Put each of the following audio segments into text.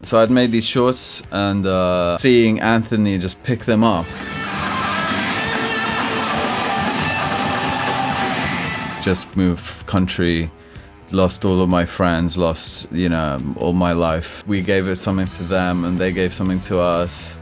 So I'd made these shorts, and seeing Anthony just pick them up, just moved country, lost all of my friends, lost, all my life. We gave it something to them and they gave something to us.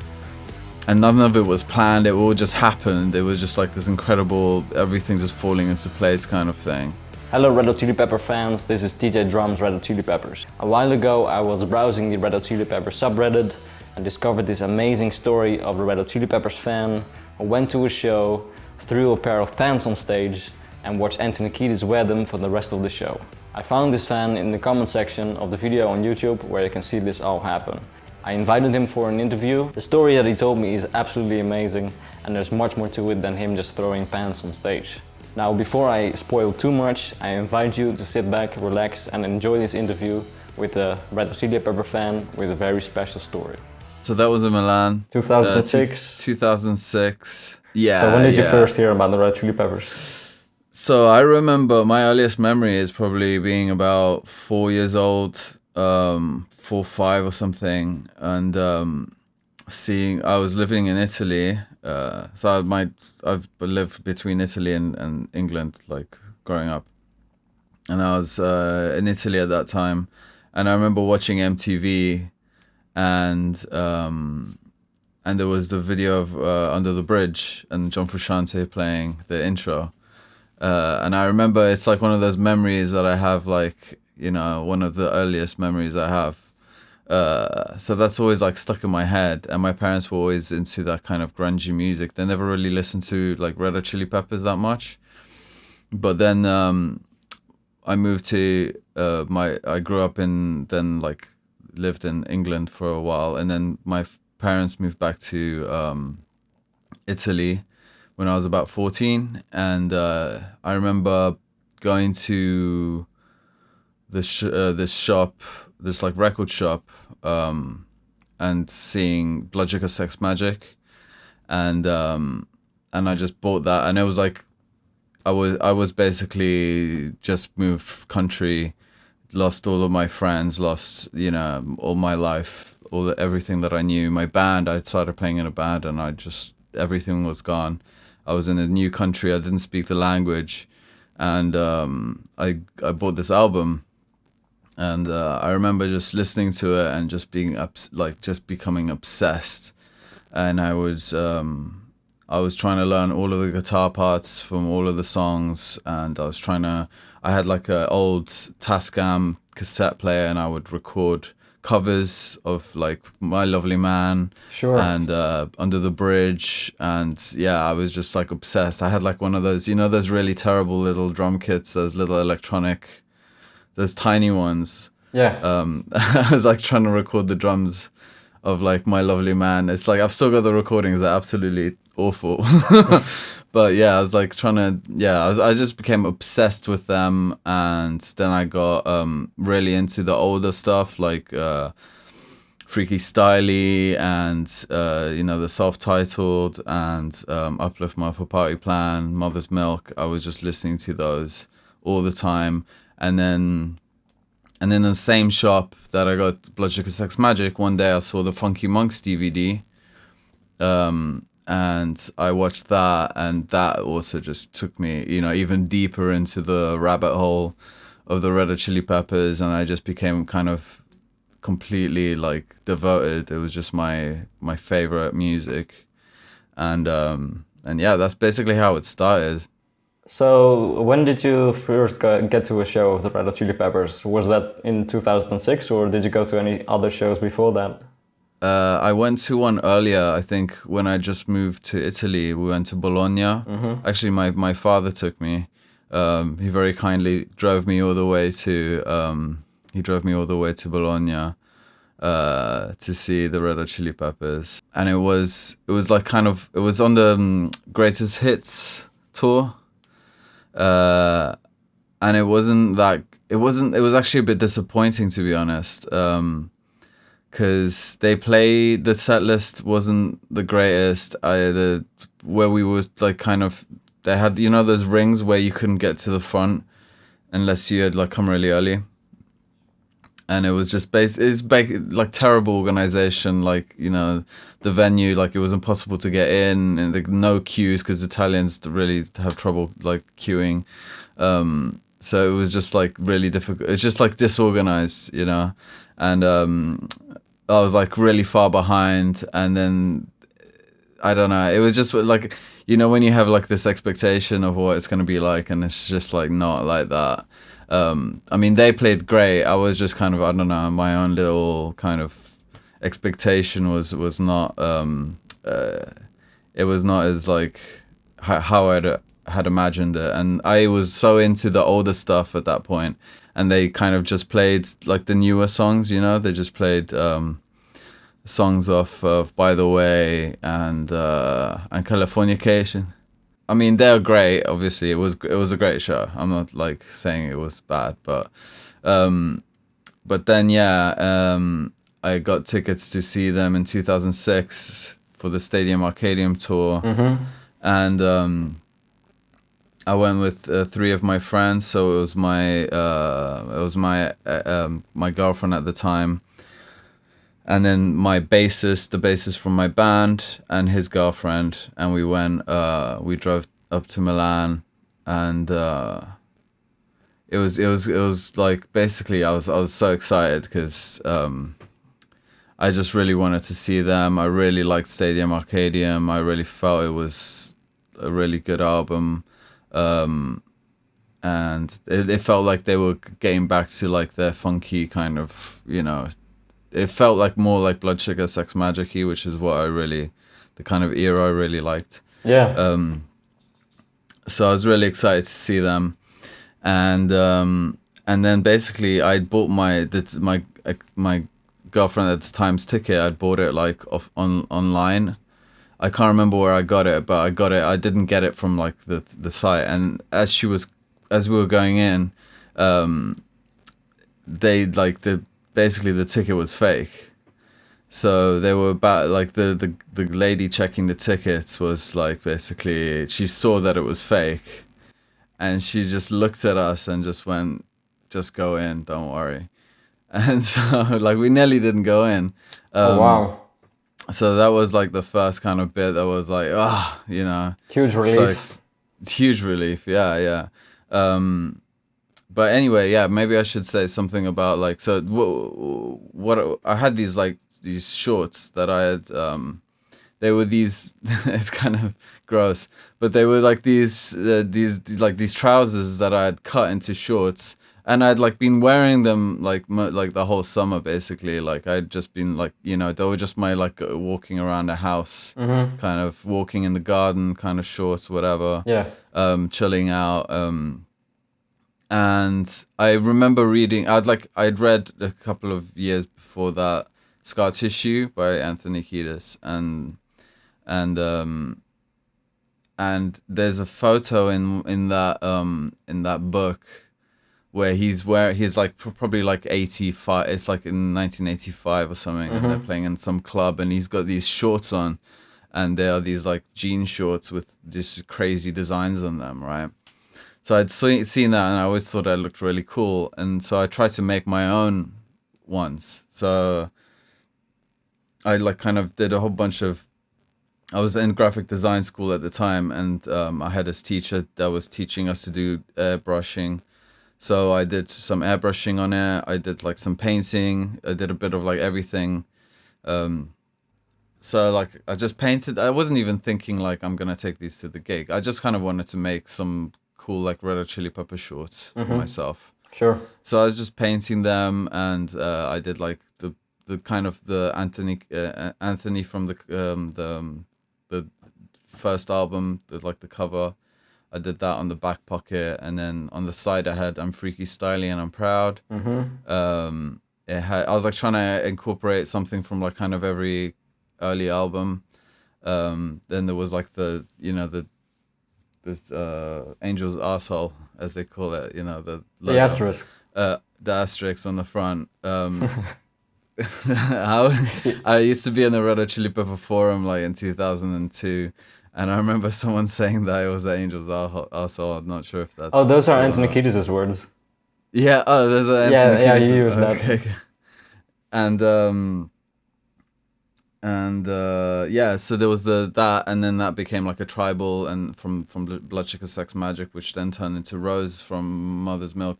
And none of it was planned, it all just happened. It was just like this incredible, everything just falling into place kind of thing. Hello Red Hot Chili Pepper fans, this is TJ Drums Red Hot Chili Peppers. A while ago I was browsing the Red Hot Chili Peppers subreddit and discovered this amazing story of a Red Hot Chili Peppers fan who went to a show, threw a pair of pants on stage and watched Anthony Kiedis wear them for the rest of the show. I found this fan in the comment section of the video on YouTube where you can see this all happen. I invited him for an interview. The story that he told me is absolutely amazing and there's much more to it than him just throwing pants on stage. Now, before I spoil too much, I invite you to sit back, relax and enjoy this interview with a Red Hot Chili Pepper fan with a very special story. So that was in Milan. 2006? 2006. Yeah. So when did you first hear about the Red Hot Chili Peppers? So I remember my earliest memory is probably being about 4 years old, 4 or 5 or something, and I was living in Italy. So I've lived between Italy and England, like growing up, and I was in Italy at that time, and I remember watching MTV, and there was the video of Under the Bridge and John Frusciante playing the intro, and I remember it's like one of those memories that I have, like, one of the earliest memories I have. So that's always like stuck in my head, and my parents were always into that kind of grungy music. They never really listened to like Red Hot Chili Peppers that much, but then I moved to I grew up lived in England for a while, and then my parents moved back to Italy when I was about 14, and I remember going to this like record shop, and seeing Blood Sugar Sex Magic, and I just bought that, and it was like I was basically just moved country, lost all of my friends, lost all my life, everything that I knew. My band, I started playing in a band, and everything was gone. I was in a new country, I didn't speak the language, and I bought this album. And I remember just listening to it and just being just becoming obsessed. And I was trying to learn all of the guitar parts from all of the songs, and I had like an old Tascam cassette player, and I would record covers of like My Lovely Man, sure, and Under the Bridge, and yeah, I was just like obsessed. I had like one of those, those really terrible little drum kits, those little electronic, those tiny ones. Yeah. I was like trying to record the drums of like My Lovely Man. It's like I've still got the recordings. They're absolutely awful. But yeah, I was like I just became obsessed with them, and then I got really into the older stuff like Freaky Styley and the self-titled and Uplift Mother Party Plan, Mother's Milk. I was just listening to those all the time. And then in the same shop that I got Blood Sugar Sex Magic, one day I saw the Funky Monks DVD, and I watched that, and that also just took me, even deeper into the rabbit hole of the Red Hot Chili Peppers, and I just became kind of completely like devoted. It was just my favorite music, and yeah, that's basically how it started. So when did you first get to a show of the Red Hot Chili Peppers? Was that in 2006, or did you go to any other shows before that? I went to one earlier, I think, when I just moved to Italy. We went to Bologna. Mm-hmm. Actually, my father took me. He very kindly drove me all the way to Bologna to see the Red Hot Chili Peppers, and it was like kind of, it was on the Greatest Hits tour. And it was actually a bit disappointing, to be honest, because the set list wasn't the greatest. Where we were like kind of, they had, those rings where you couldn't get to the front unless you had like come really early. and it was just like terrible organization. Like, you know, the venue, like it was impossible to get in, and no queues because Italians really have trouble like queuing. So it was just like really difficult. It's just like disorganized, you know, and I was like really far behind, and then I don't know. It was just like, you know, when you have like this expectation of what it's going to be like, and it's just like not like that. I mean, they played great. I was just kind of, I don't know, my own little kind of expectation was not. It was not as like how I had imagined it, and I was so into the older stuff at that point, and they kind of just played like the newer songs. You know, they just played. Songs off of By the Way and Californication. I mean, they're great. Obviously, it was a great show. I'm not like saying it was bad, but then I got tickets to see them in 2006 for the Stadium Arcadium tour, and I went with three of my friends. So it was my my girlfriend at the time. And then the bassist from my band, and his girlfriend, and we went. We drove up to Milan, and it was like basically I was so excited because I just really wanted to see them. I really liked Stadium Arcadium. I really felt it was a really good album, and it felt like they were getting back to like their funky kind of, you know. It felt like more like Blood Sugar Sex Magic-y, which is what the kind of era I really liked. Yeah. So I was really excited to see them, and then basically I bought my girlfriend at the time's ticket. I bought it like online. I can't remember where I got it, but I got it. I didn't get it from like the site, and as we were going in, they like basically the ticket was fake. So they were about like the lady checking the tickets was like, basically she saw that it was fake, and she just looked at us and just went, just go in, don't worry. And so like we nearly didn't go in. Oh, wow. So that was like the first kind of bit that was like, you know, huge relief. So huge relief. Yeah. But anyway, yeah, maybe I should say something about like, so what I had these shorts that I had, they were these, it's kind of gross, but they were like these trousers that I had cut into shorts, and I'd like been wearing them like the whole summer basically. Like I'd just been like, you know, they were just my like walking around the house, kind of walking in the garden kind of shorts, whatever. Yeah. Chilling out. And I remember reading, I'd read a couple of years before that Scar Tissue by Anthony Kiedis, and there's a photo in that book where he's like probably like 85. It's like in 1985 or something, and they're playing in some club, and he's got these shorts on, and they are these like jean shorts with just crazy designs on them, right? So I'd seen that, and I always thought that looked really cool, and so I tried to make my own ones. So I like kind of did a whole bunch of. I was in graphic design school at the time, and I had this teacher that was teaching us to do airbrushing. So I did some airbrushing on it. I did like some painting. I did a bit of like everything. So like I just painted. I wasn't even thinking like I'm gonna take these to the gig. I just kind of wanted to make some cool like Red Hot Chili Pepper shorts for myself. Sure. So I was just painting them, and I did like the kind of the Anthony from the first album, like the cover. I did that on the back pocket, and then on the side I had I'm Freaky, Styly, and I'm Proud. I was like trying to incorporate something from like kind of every early album. Then there was like the Angel's Arsehole, as they call it, you know, the logo. The asterisk. The asterisk on the front. I used to be in the Red Hot Chili Pepper forum like in 2002, and I remember someone saying that it was the Angel's Arsehole. I'm not sure if that's... Oh, those are Anthony Kiedis' words. Yeah. Oh, there's an Yeah, Anthony yeah, Kiedis. you use that. Okay. And yeah, so there was that, and then that became like a tribal, and from Blood Sugar Sex Magic, which then turned into Rose from Mother's Milk.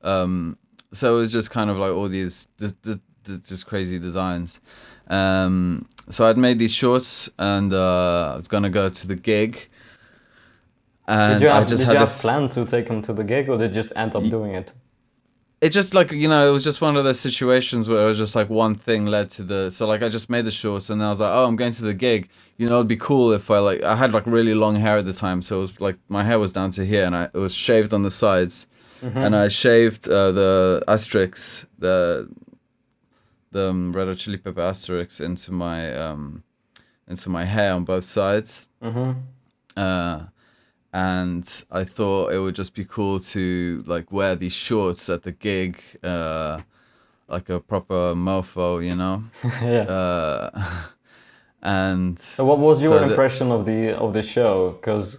So it was just kind of like all these just crazy designs. So I'd made these shorts, and I was gonna go to the gig, and I just did had you have this. planned to take him to the gig, or did you just end up doing it? It's just like, it was just one of those situations where it was just like one thing led to the. So like I just made the shorts, and I was like, oh, I'm going to the gig. It'd be cool if I had like really long hair at the time, so it was like my hair was down to here, and it was shaved on the sides, and I shaved the asterisks, the Red Hot Chili Pepper asterisks into my hair on both sides. And I thought it would just be cool to like wear these shorts at the gig, like a proper mofo, Yeah. And So what was your so impression of the show? Because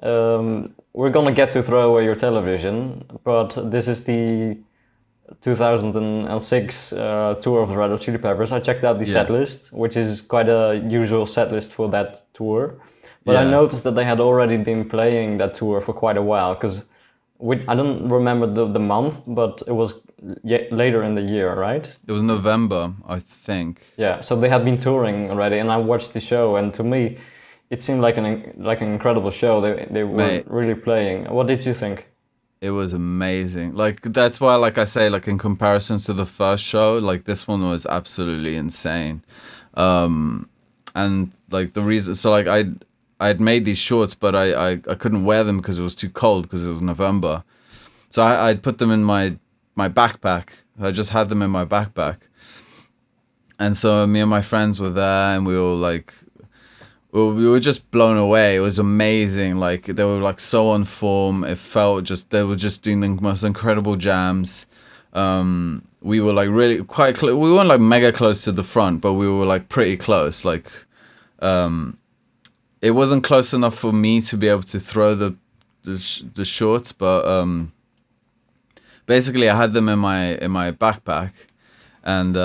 we're gonna get to throw away your television, but this is the 2006 tour of the Red Hot Chili Peppers. I checked out the set list, which is quite a usual set list for that tour. But I noticed that they had already been playing that tour for quite a while, because I don't remember the month, but it was later in the year, right? It was November, I think. Yeah, so they had been touring already, and I watched the show, and to me, it seemed like an incredible show. They were really playing. What did you think? It was amazing. Like that's why, like I say, like in comparison to the first show, like this one was absolutely insane. And like the reason, so like I'd made these shorts, but I couldn't wear them because it was too cold, because it was November. So I'd put them in my backpack. I just had them in my backpack. And so me and my friends were there, and we were just blown away. It was amazing. Like they were like so on form. It felt they were just doing the most incredible jams. We were like really quite close. We weren't like mega close to the front, but we were like pretty close. Like, it wasn't close enough for me to be able to throw the shorts, but basically I had them in my backpack, and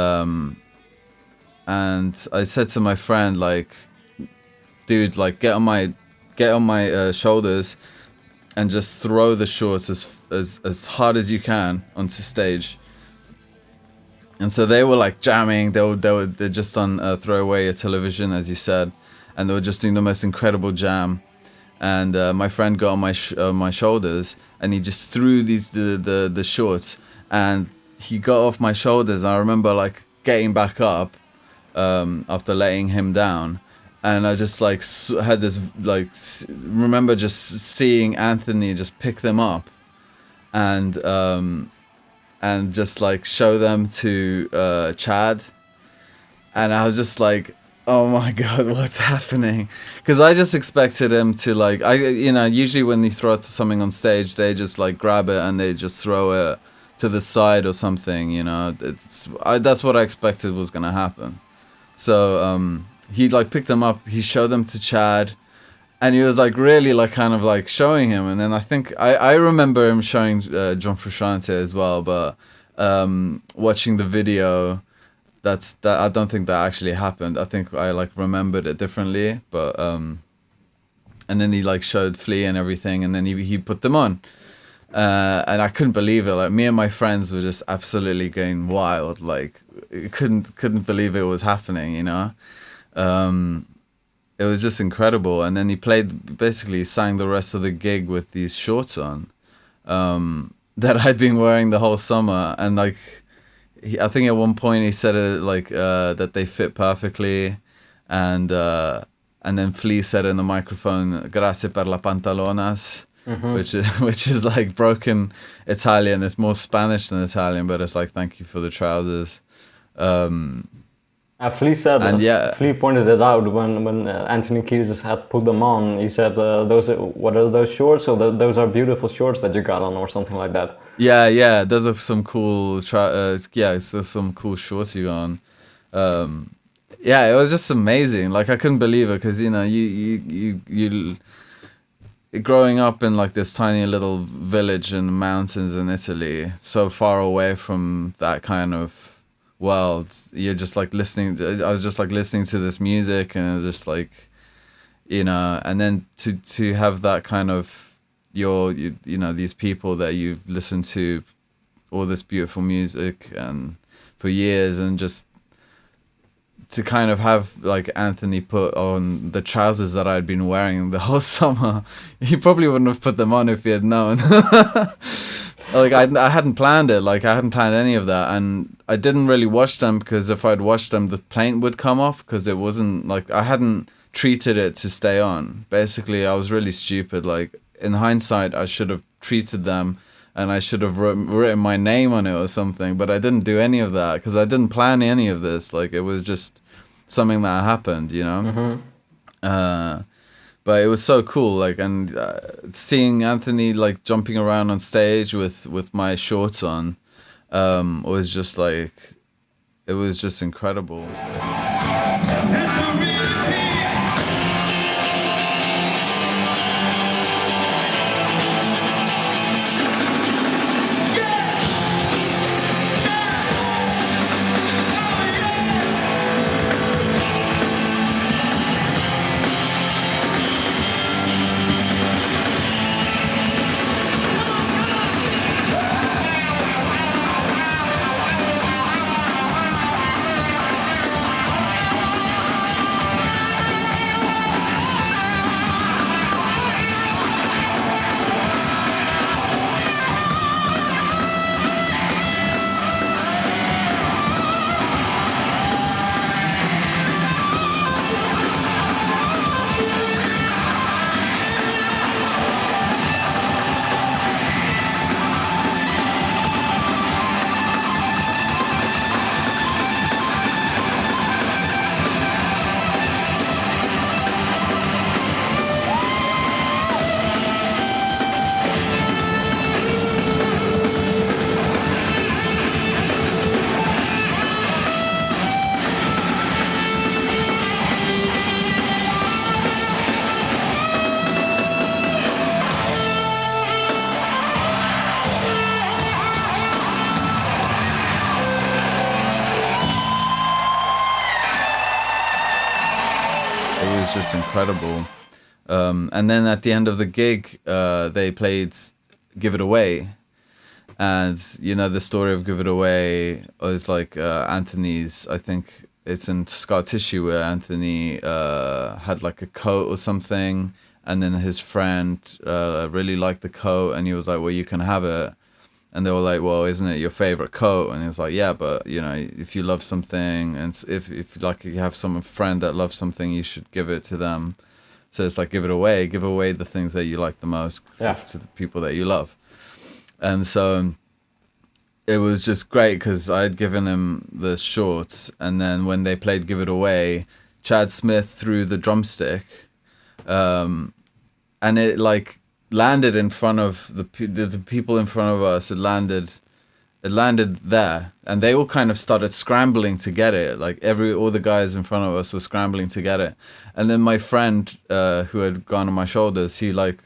I said to my friend, like, dude, like get on my shoulders and just throw the shorts as hard as you can onto stage. And so they were like jamming. They're just on Throw Away Your Television, as you said, and they were just doing the most incredible jam. And my friend got on my shoulders, and he just threw the shorts, and he got off my shoulders. I remember like getting back up after letting him down, and I just like had this like remember just seeing Anthony just pick them up, and just like show them to Chad, and I was just like, oh my god, what's happening? Because I just expected him to like, usually when you throw something on stage, they just like grab it and they just throw it to the side or something, that's what I expected was gonna happen. So he like picked them up, he showed them to Chad, and he was like really like kind of like showing him, and then I think I remember him showing John Frusciante as well, but watching the video, that I don't think that actually happened. I think I like remembered it differently, but and then he like showed Flea and everything, and then he put them on, and I couldn't believe it. Like me and my friends were just absolutely going wild, like couldn't believe it was happening, It was just incredible. And then he sang the rest of the gig with these shorts on, that I'd been wearing the whole summer. And like, I think at one point he said it like that they fit perfectly, and then Flea said in the microphone, "Grazie per la pantalonas," which is like broken Italian. It's more Spanish than Italian, but it's like, thank you for the trousers. Flea said, Flea pointed it out when Anthony Kiedis had put them on. He said, what are those shorts? So those are beautiful shorts that you got on, or something like that. Yeah, those are some cool, some cool shorts you got on. It was just amazing. Like I couldn't believe it, because growing up in like this tiny little village in the mountains in Italy, so far away from that kind of world, you're just like listening. I was just like listening to this music, and it was just like, and then to have that kind of these people that you've listened to all this beautiful music and for years, and just to kind of have like Anthony put on the trousers that I'd been wearing the whole summer. He probably wouldn't have put them on if he had known. Like I hadn't planned it. Like I hadn't planned any of that, and I didn't really wash them, because if I'd washed them, the paint would come off, because it wasn't like I hadn't treated it to stay on. Basically, I was really stupid. Like in hindsight, I should have treated them, and I should have written my name on it or something, but I didn't do any of that because I didn't plan any of this. Like it was just something that happened, but it was so cool. Like, and seeing Anthony like jumping around on stage with my shorts on, was just like, it was just incredible. Just incredible. And then at the end of the gig, they played Give It Away. And, the story of Give It Away is like Anthony's, I think it's in Scar Tissue, where Anthony had like a coat or something. And then his friend really liked the coat, and he was like, well, you can have it. And they were like, well, isn't it your favorite coat? And he was like, yeah, but, if you love something, and if like you have some friend that loves something, you should give it to them. So it's like, give away the things that you like the most to the people that you love. And so it was just great, because I had given him the shorts, and then when they played Give It Away, Chad Smith threw the drumstick, and it like landed in front of the people in front of us. It landed there, and they all kind of started scrambling to get it. Like all the guys in front of us were scrambling to get it, and then my friend who had gone on my shoulders, he like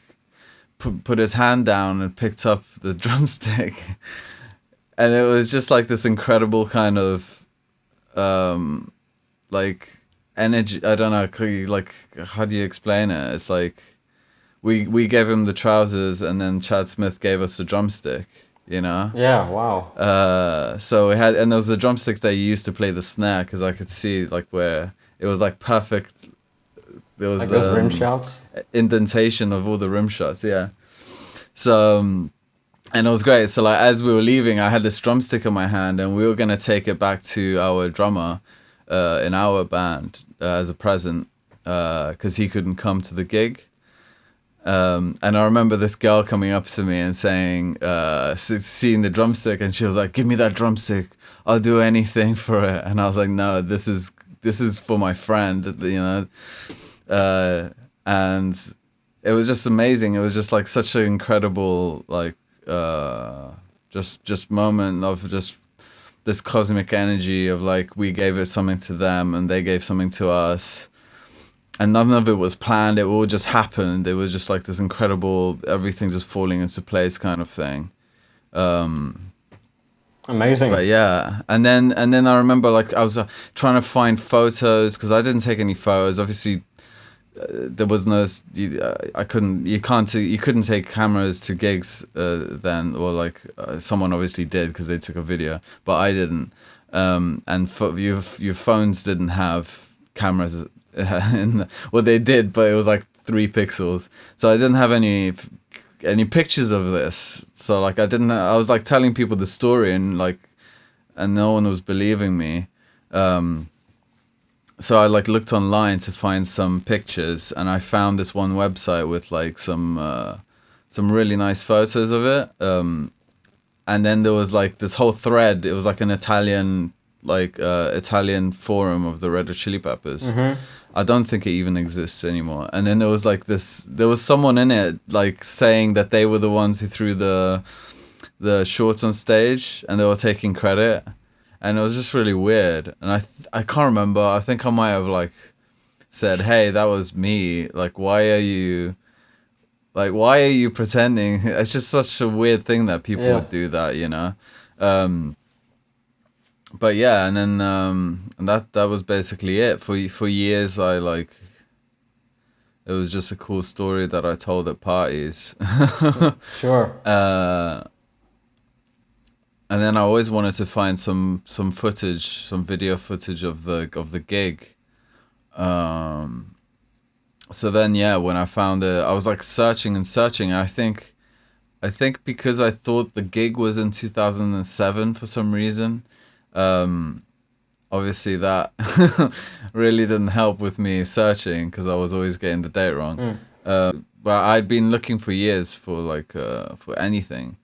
put his hand down and picked up the drumstick, and it was just like this incredible kind of like energy. I don't know, like, how do you explain it? It's like we gave him the trousers, and then Chad Smith gave us the drumstick, Yeah, wow. So we had, and there was the drumstick that you used to play the snare, because I could see like where it was like perfect. There was like those rim shots, indentation of all the rim shots, yeah. So and it was great. So like as we were leaving, I had this drumstick in my hand, and we were gonna take it back to our drummer in our band as a present, because he couldn't come to the gig. And I remember this girl coming up to me and saying, seeing the drumstick, and she was like, give me that drumstick, I'll do anything for it. And I was like, no, this is for my friend, and it was just amazing. It was just like such an incredible, like, just moment of just this cosmic energy of like, we gave it something to them, and they gave something to us. and none of it was planned. It all just happened. It was just like this incredible, everything just falling into place kind of thing. Amazing. But yeah, and then I remember like I was trying to find photos because I didn't take any photos. Obviously, there was no. I couldn't. You couldn't take cameras to gigs then, or like someone obviously did because they took a video, but I didn't. And your phones didn't have cameras. Well, they did, but it was like 3 pixels. So I didn't have any pictures of this. So like I was like telling people the story and no one was believing me. So I like looked online to find some pictures, and I found this one website with like some really nice photos of it. And then there was like this whole thread. It was like an Italian forum of the Red Hot Chili Peppers. Mm-hmm. I don't think it even exists anymore. And then there was someone in it like saying that they were the ones who threw the shorts on stage, and they were taking credit. And it was just really weird. And I can't remember. I think I might have like said, "Hey, that was me. Like, why are you pretending?" It's just such a weird thing that people would do that, you know. But yeah, and then and that was basically it. For years, it was just a cool story that I told at parties. Sure. And then I always wanted to find some footage, some video footage of the gig. So then when I found it, I was like searching and searching. I think because I thought the gig was in 2007 for some reason. Obviously that really didn't help with me searching because I was always getting the date wrong. But I'd been looking for years for for anything.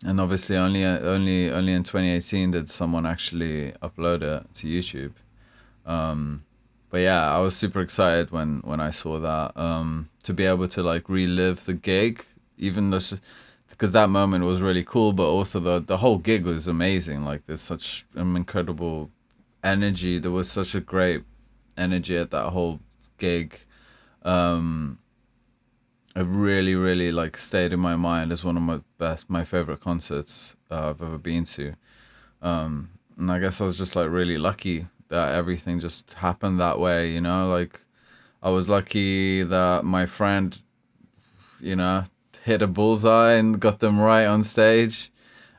And obviously only in 2018 did someone actually upload it to YouTube. But yeah, I was super excited when I saw that, to be able to like relive the gig, even though, because that moment was really cool, but also the whole gig was amazing. Like there's such an incredible energy. There was such a great energy at that whole gig. It really, really like stayed in my mind as one of my favorite concerts I've ever been to. And I guess I was just like really lucky that everything just happened that way, you know, like I was lucky that my friend, you know, hit a bullseye and got them right on stage.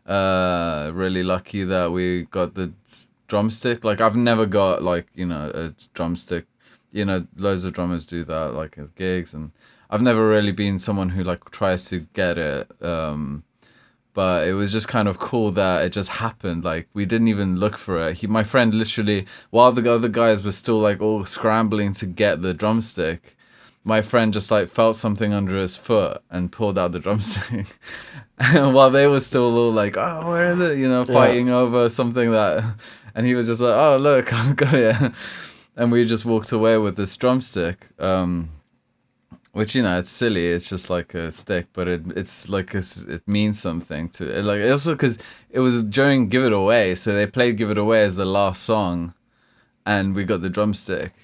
Really lucky that we got the drumstick. Like I've never got like, you know, a drumstick, you know, loads of drummers do that like at gigs, and I've never really been someone who like tries to get it. But it was just kind of cool that it just happened. Like we didn't even look for it. My friend literally, while the other guys were still like all scrambling to get the drumstick, my friend just like felt something under his foot and pulled out the drumstick. And while they were still all like, "Oh, where is it?" You know, fighting over something and he was just like, "Oh, look, I've got it." And we just walked away with this drumstick. Which, you know, it's silly. It's just like a stick, but it's like it means something to it. Like also because it was during Give It Away, so they played Give It Away as the last song, and we got the drumstick.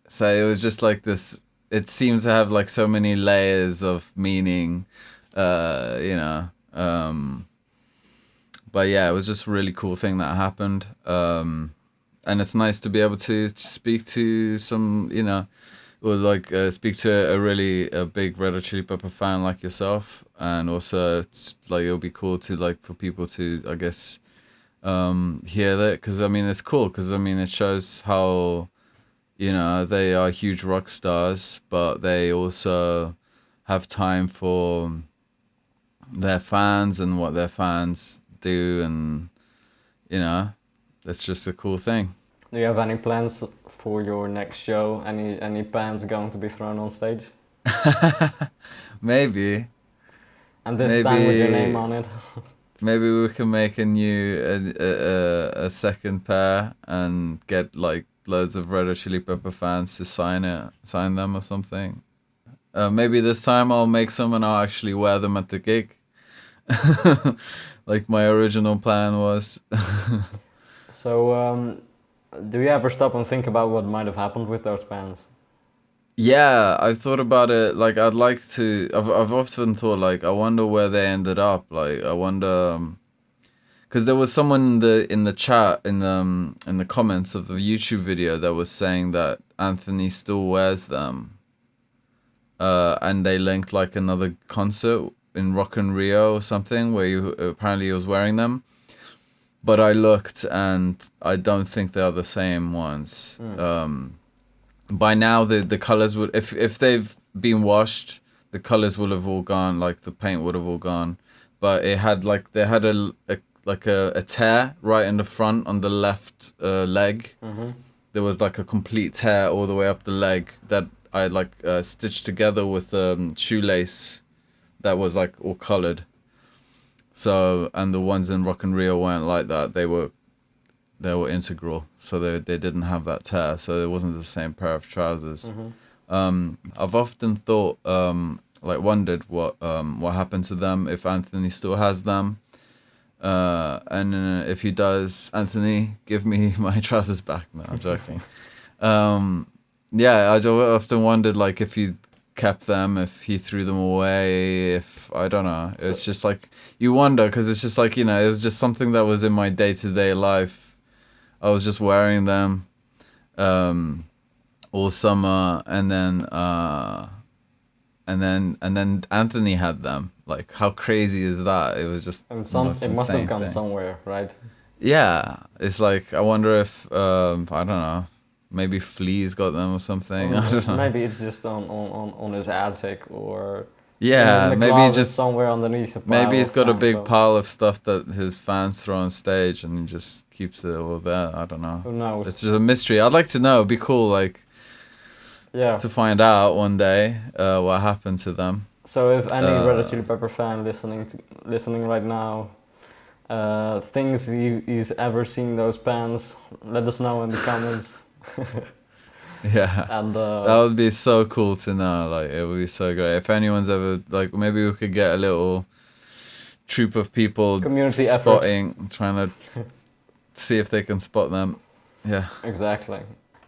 So it was just like this. It seemed to have like so many layers of meaning, you know. But yeah, it was just a really cool thing that happened, and it's nice to be able to speak to some, you know. Or like speak to a big Red Hot Chili Pepper fan like yourself, and also like it'll be cool to like for people to, I guess, hear that, because I mean it's cool, because I mean it shows how, you know, they are huge rock stars, but they also have time for their fans and what their fans do, and you know, it's just a cool thing. Do you have any plans for your next show? Any pants going to be thrown on stage? Maybe. And this time with your name on it. Maybe we can make a second pair and get like loads of Red Hot Chili Pepper fans to sign them or something. Maybe this time I'll make some and I'll actually wear them at the gig. Like my original plan was. So Do you ever stop and think about what might have happened with those bands? Yeah, I've thought about it. Like, I'd like to. I've often thought, like, I wonder where they ended up. Like, I wonder, because there was someone in the chat in the comments of the YouTube video that was saying that Anthony still wears them. And they linked like another concert in Rock in Rio or something where apparently he was wearing them. But I looked and I don't think they are the same ones. By now the colors would, if they've been washed, the colors will have all gone, like the paint would have all gone. But it had like, they had a tear right in the front on the left leg. There was like a complete tear all the way up the leg that I like stitched together with shoelace that was like all colored. So, and the ones in Rock and Rio weren't like that. They were integral, so they didn't have that tear. So it wasn't the same pair of trousers. I've often thought, like, wondered what happened to them, if Anthony still has them. And if he does, Anthony, give me my trousers back. No, I'm joking. Yeah, I often wondered, like, if he kept them, if he threw them away, if, I don't know. It's just like, you wonder, because it's just like, you know, it was just something that was in my day-to-day life. I was just wearing them all summer, and then Anthony had them. Like, how crazy is that? It was just And the most it must have insane gone thing. somewhere, right? Yeah, it's like, I wonder if I don't know, maybe fleas got them or something. I don't know. Maybe it's just on his attic, or Yeah, in the maybe closet just somewhere underneath a pile maybe he's of got a fan big clothes. pile of stuff that his fans throw on stage, and he just keeps it all there. I don't know. Who knows? It's just a mystery. I'd like to know. It'd be cool, like, Yeah. to find out one day what happened to them. So if any Red Hot Chili Pepper fan listening right now thinks he's ever seen those bands, let us know in the comments. Yeah, And that would be so cool to know. Like, it would be so great if anyone's ever, like, maybe we could get a little troop of people Community effort. spotting, trying to see if they can spot them. Yeah. Exactly.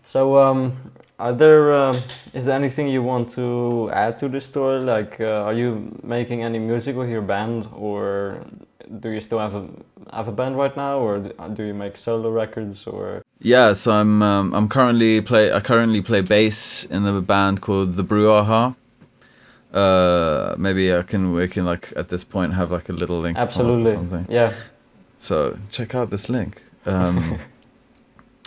So is there anything you want to add to this story? Like, are you making any music with your band, or do you still have a band right now, or do you make solo records, or? Yeah, so I currently play bass in a band called the Brouhaha. Maybe we can like at this point have like a little link. Absolutely. Or something. Yeah. So check out this link.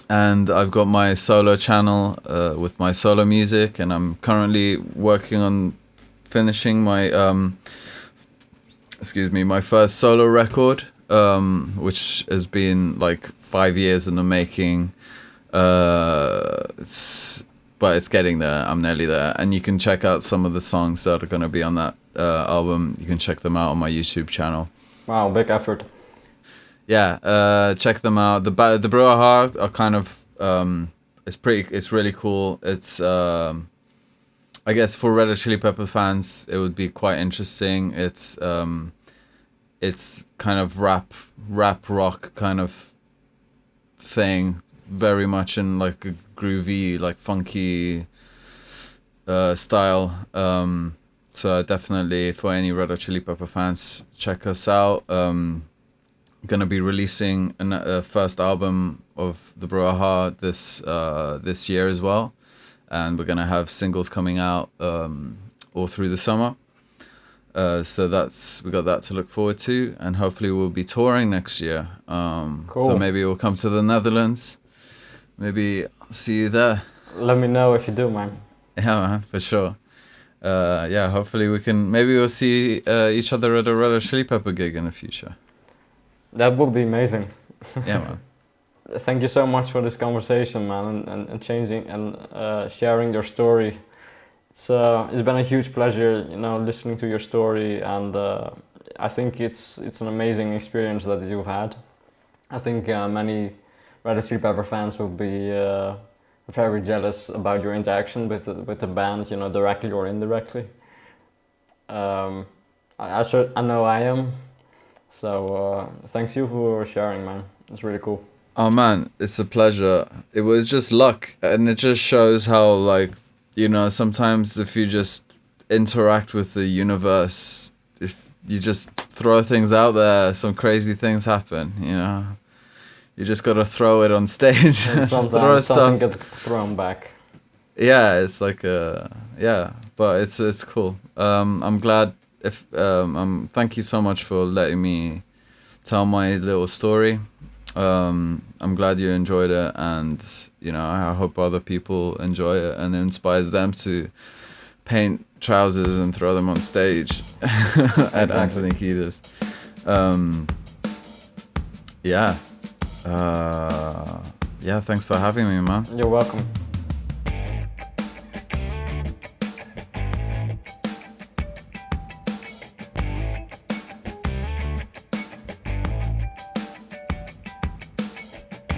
And I've got my solo channel with my solo music, and I'm currently working on finishing my my first solo record, which has been like 5 years in the making. But it's getting there. I'm nearly there, and you can check out some of the songs that are going to be on that album. You can check them out on my YouTube channel. Wow, big effort. Yeah, check them out. The Brouhaha are kind of it's really cool. It's I guess for Red Hot Chili Pepper fans, it would be quite interesting. It's kind of rap rock kind of thing, very much in like a groovy, like funky style. So definitely for any Red Hot Chili Pepper fans, check us out. Gonna be releasing a first album of the Brouhaha this year as well, and we're gonna have singles coming out all through the summer. So we got that to look forward to, and hopefully we'll be touring next year. Cool. So maybe we'll come to the Netherlands. Maybe I'll see you there. Let me know if you do, man. Yeah, man, for sure. Yeah, hopefully maybe we'll see each other at a Red Hot Chili Pepper gig in the future. That would be amazing. Yeah, man. Thank you so much for this conversation, man, and changing and sharing your story. It's been a huge pleasure, listening to your story, and I think it's an amazing experience that you've had. I think many Red Hot Chili Pepper fans will be very jealous about your interaction with the band, directly or indirectly. I know I am. So thanks you for sharing, man. It's really cool. Oh man, it's a pleasure. It was just luck, and it just shows how, like, you know, sometimes if you just interact with the universe, if you just throw things out there, some crazy things happen, you know. You just gotta throw it on stage. And Throw sometimes something stuff. gets thrown back. Yeah, it's like yeah, but it's cool. I'm glad if thank you so much for letting me tell my little story. I'm glad you enjoyed it, and you know, I hope other people enjoy it and it inspires them to paint trousers and throw them on stage at Anthony Kiedis. Yeah. Yeah, thanks for having me, man. You're welcome.